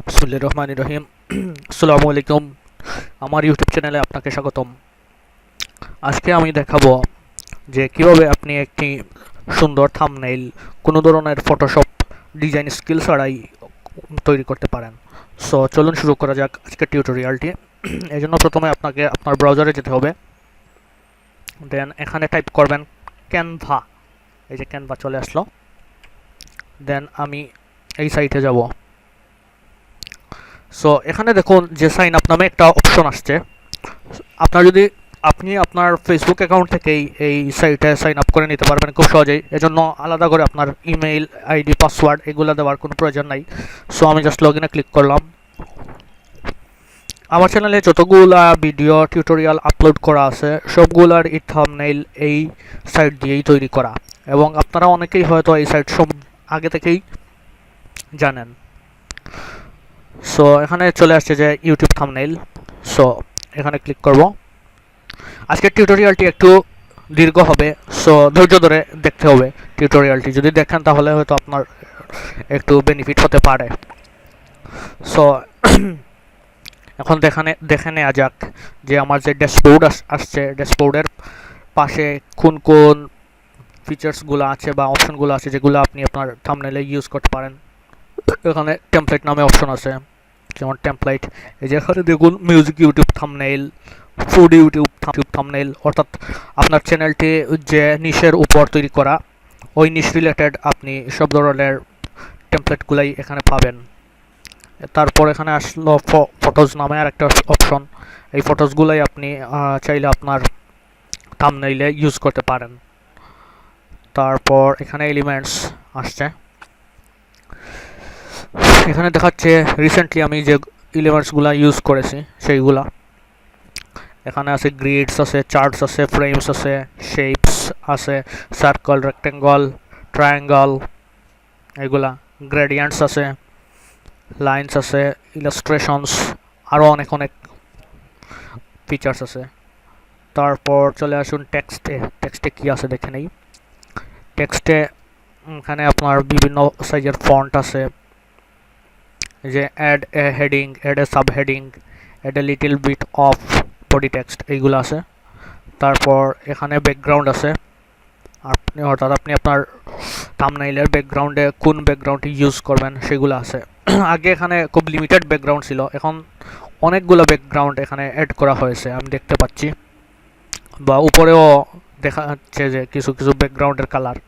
বিসমিল্লাহির রহমানির রহিম। আসসালামু আলাইকুম। আমার ইউটিউব চ্যানেলে আপনাকে স্বাগতম। আজকে আমি দেখাবো যে কিভাবে আপনি একটি সুন্দর থাম্বনেইল কোনো ধরনের ফটোশপ ডিজাইন স্কিল ছাড়াই তৈরি করতে পারেন। সো চলুন শুরু করা যাক আজকের টিউটোরিয়ালটি। এজন্য প্রথমে আপনাকে আপনার ব্রাউজারে যেতে হবে। দেন এখানে টাইপ করবেন ক্যানভা। এই যে ক্যানভা চলে আসলো। দেন আমি এই সাইটে যাব। সো এখানে দেখুন যে সাইন আপ নামে একটা অপশন আসছে। আপনি আপনার ফেসবুক অ্যাকাউন্ট থেকেই এই সাইটে সাইন আপ করে নিতে পারবেন খুব সহজেই। এজন্য আলাদা করে আপনার ইমেইল আইডি পাসওয়ার্ড এগুলো দেওয়ার কোনো প্রয়োজন নাই। সো আমি জাস্ট লগ ইনে ক্লিক করলাম। আমার চ্যানেলে যতগুলা ভিডিও টিউটোরিয়াল আপলোড করা আছে সবগুলার এই থাম্বনেইল এই সাইট দিয়েই তৈরি করা, এবং আপনারা অনেকেই হয়তো এই সাইট আগে থেকেই জানেন। সো এখানে চলে আসছে যে ইউটিউব থাম্বনেইল। সো এখানে ক্লিক করব। আজকের টিউটোরিয়ালটি একটু দীর্ঘ হবে, সো ধৈর্য ধরে দেখতে হবে। টিউটোরিয়ালটি যদি দেখেন তাহলে হয়তো আপনার একটু বেনিফিট হতে পারে। সো এখন দেখে নেওয়া যাক যে আমার যে ড্যাশবোর্ড আসছে, ড্যাশবোর্ডের পাশে কোন কোন ফিচার্সগুলো আছে বা অপশনগুলো আছে যেগুলো আপনি আপনার থাম্বনেইলে ইউজ করতে পারেন। এখানে টেমপ্লেট নামে অপশন আছে, যেমন টেমপ্লেট। এই যে এখানে দেখুন music YouTube thumbnail, food YouTube thumbnail, অর্থাৎ আপনার চ্যানেলটি যে নিশের উপর তৈরি করা ওই নিশ রিলেটেড আপনি সব ধরনের টেমপ্লেটগুলাই এখানে পাবেন। তারপর এখানে আসলো ফটোজ নামে আর একটা অপশন। এই ফটোজগুলাই আপনি চাইলে আপনার থাম্বনেইলে ইউজ করতে পারেন। তারপর এখানে এলিমেন্টস আসছে। এখানে দেখাচ্ছে রিসেন্টলি আমি যে এলিমেন্টসগুলো ইউজ করেছি সেইগুলা। এখানে আছে গ্রিডস আছে, চার্টস আছে, ফ্রেমস আছে, শেপস আছে, সার্কেল, রেক্টেঙ্গল, ট্রায়াঙ্গল, এগুলা গ্রেডিয়েন্টস আছে, লাইনস আছে, ইলাস্ট্রেশনস, আরও অনেক অনেক ফিচার্স আছে। তারপর চলে আসুন টেক্সটে। টেক্সটে কী আছে দেখে নেই। টেক্সটে এখানে আপনার বিভিন্ন সাইজের ফন্ট আছে, যে add a heading, add a sub heading, add a little bit of body text, এইগুলো আছে। তারপর এখানে ব্যাকগ্রাউন্ড আছে। অর্থাৎ আপনি আপনার থাম্বনেইলের ব্যাকগ্রাউন্ডে কোন ব্যাকগ্রাউন্ড ইউজ করবেন সেগুলো আছে। আগে এখানে খুব লিমিটেড ব্যাকগ্রাউন্ড ছিল, এখন অনেকগুলো ব্যাকগ্রাউন্ড এখানে অ্যাড করা হয়েছে আমি দেখতে পাচ্ছি, বা উপরেও দেখা যাচ্ছে যে কিছু কিছু ব্যাকগ্রাউন্ডের কালার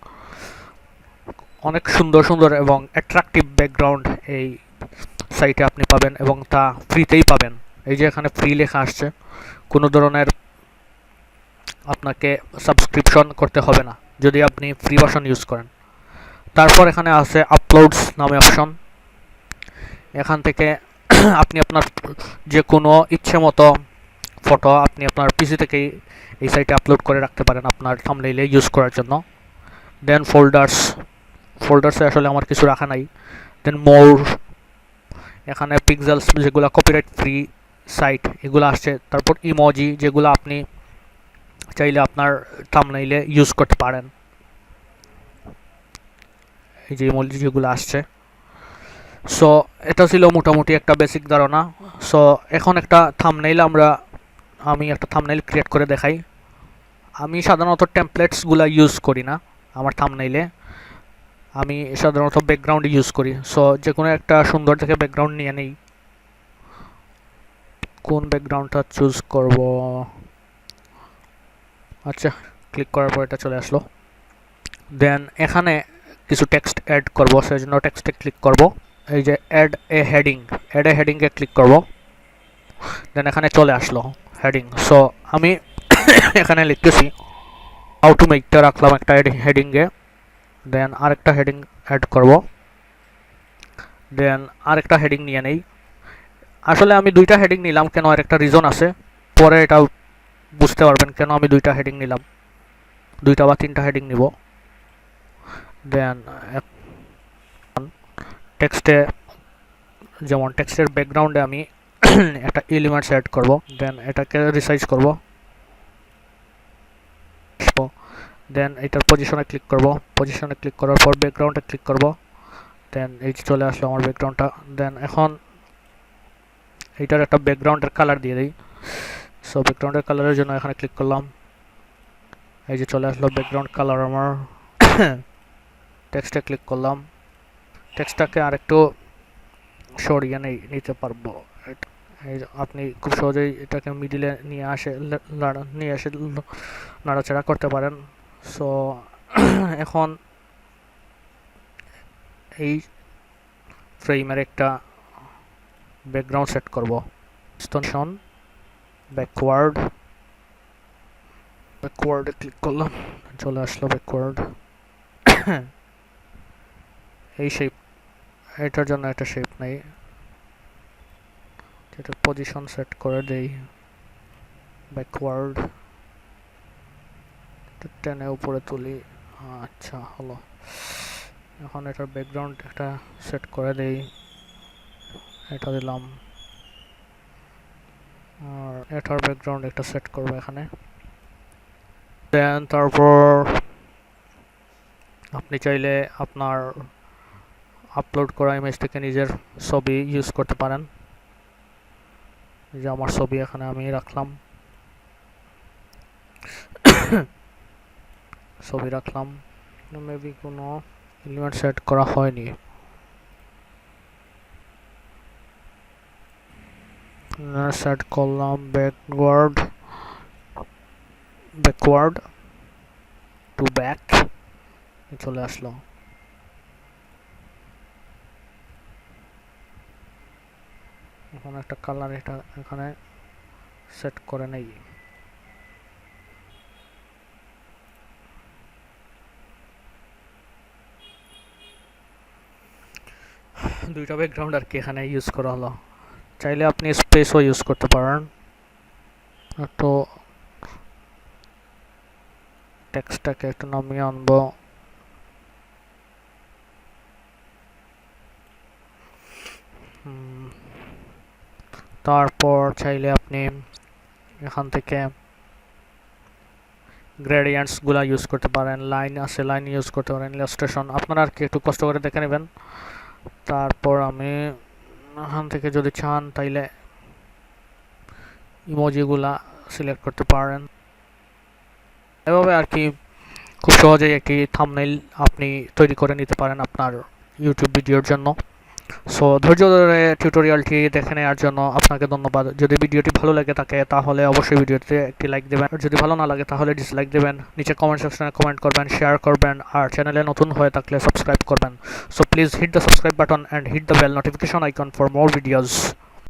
অনেক সুন্দর সুন্দর এবং অ্যাট্রাকটিভ ব্যাকগ্রাউন্ড এই সাইটে আপনি পাবেন, এবং তা ফ্রিতেই পাবেন। এই যে এখানে ফ্রি লেখা আসছে, কোনো ধরনের আপনাকে সাবস্ক্রিপশন করতে হবে না যদি আপনি ফ্রি ভার্সন ইউজ করেন। তারপর এখানে আছে আপলোডস নামে অপশন। এখান থেকে আপনি আপনার যে কোনো ইচ্ছে মতো ফটো আপনি আপনার পিসি থেকেই এই সাইটে আপলোড করে রাখতে পারেন আপনার থাম্বনেইলে ইউজ করার জন্য। দেন ফোল্ডার্সে আসলে আমার কিছু রাখা নাই। দেন মোর, এখানে পিক্সেলস যেগুলো কপিরাইট ফ্রি সাইট এগুলো আসছে। তারপর ইমোজি যেগুলো আপনি চাইলে আপনার থাম্বনেইলে ইউজ করতে পারেন, এই যে ইমোজি যেগুলো আসছে। সো এটা ছিল মোটামুটি একটা বেসিক ধারণা। সো এখন আমি একটা থাম্বনেইল ক্রিয়েট করে দেখাই। আমি সাধারণত টেমপ্লেটসগুলো ইউজ করি না আমার থাম্বনেইলে, আমি সাধারণত ব্যাকগ্রাউন্ড ইউজ করি। সো যে কোনো একটা সুন্দর দেখে ব্যাকগ্রাউন্ড নিয়ে নেই। কোন ব্যাকগ্রাউন্ডটা চুজ করব? আচ্ছা, ক্লিক করার পর এটা চলে আসলো। দেন এখানে কিছু টেক্সট অ্যাড করব, সেই জন্য টেক্সটে ক্লিক করব। এই যে অ্যাড এ হেডিংয়ে ক্লিক করব। দেন এখানে চলে আসলো হেডিং। সো আমি এখানে লিখতেছি হাউ টু মেকটা রাখলাম একটা হেডিংয়ে। দেন আরেকটা হেডিং অ্যাড করব। দেন আরেকটা হেডিং নিয়ে নেই। আসলে আমি দুইটা হেডিং নিলাম, কেন আর একটা রিজন আছে, পরে এটা বুঝতে পারবেন কেন আমি দুইটা হেডিং নিলাম, দুইটা বা তিনটা হেডিং নিব। দেন টেক্সটে, যেমন টেক্সটের ব্যাকগ্রাউন্ডে আমি একটা এলিমেন্টস অ্যাড করব। দেন এটাকে রিসাইজ করব। দেন এটার পজিশনে ক্লিক করব। পজিশনে ক্লিক করার পর ব্যাকগ্রাউন্ডে ক্লিক করব। দেন এই চলে আসলো আমার ব্যাকগ্রাউন্ডটা। দেন এখন এইটার একটা ব্যাকগ্রাউন্ডের কালার দিয়ে দিই। সো ব্যাকগ্রাউন্ডের কালারের জন্য এখানে ক্লিক করলাম, এই যে চলে আসলো ব্যাকগ্রাউন্ড কালার আমার। টেক্সটে ক্লিক করলাম, টেক্সটটাকে আরেকটু সরিয়ে নিতে পারবো। এই আপনি খুব সহজেই এটাকে মিডিলে নিয়ে এসে নাড়াচাড়া করতে পারেন। সো এখন এই ফ্রেমের একটা ব্যাকগ্রাউন্ড সেট করব। স্টেশন ব্যাকওয়ার্ডে ক্লিক করলাম, চলে আসলো ব্যাকওয়ার্ড। এই শেপ, এটার জন্য একটা শেপ নেই, এটার পজিশন সেট করে দেই ব্যাকওয়ার্ড, টেনে উপরে তুলি। আচ্ছা হলো। এখন এটার ব্যাকগ্রাউন্ড একটা সেট করে দেই, এটা দিলাম। আর এটার ব্যাকগ্রাউন্ড একটা সেট করবো এখানে। দেন তারপর আপনি চাইলে আপনার আপলোড করা ইমেজ থেকে নিজের ছবি ইউজ করতে পারেন। যে আমার ছবি এখানে আমি রাখলাম, ছবি রাখলাম। মেবি কোনো এলিমেন্ট সেট করা হয়নি। সেট করলাম ব্যাকওয়ার্ড টু ব্যাক, চলে আসলো। এখন একটা কালার এটা এখানে সেট করে নেই। দুইটা ব্যাকগ্রাউন্ড আর কি এখানে ইউজ করা হলো। চাইলে আপনি স্পেসও ইউজ করতে পারেন। একটু টেক্সটটাকে একটু নামিয়ে আনবো। তারপর চাইলে আপনি এখান থেকে গ্রেডিয়েন্টস গুলা ইউজ করতে পারেন, লাইন আছে লাইন ইউজ করতে পারেন, ইলাস্ট্রেশন আপনারা আর কি একটু কষ্ট করে দেখে নেবেন। তারপর আমি এখান থেকে যদি চান তাইলে ইমোজিগুলা সিলেক্ট করতে পারেন। এভাবে আর কি খুব সহজেই একটি থাম্বনেইল আপনি তৈরি করে নিতে পারেন আপনার ইউটিউব ভিডিওর জন্য। সো ধৈর্য ধরে টিউটোরিয়ালটি দেখে নেওয়ার জন্য আপনাকে ধন্যবাদ। যদি ভিডিওটি ভালো লাগে থাকে তাহলে অবশ্যই ভিডিওতে একটি লাইক দেবেন, আর যদি ভালো না লাগে তাহলে ডিসলাইক দেবেন। নিচে কমেন্ট সেকশনে কমেন্ট করবেন, শেয়ার করবেন, আর চ্যানেলে নতুন হয়ে থাকলে সাবস্ক্রাইব করবেন। So please hit the subscribe button and hit the bell notification icon for more videos.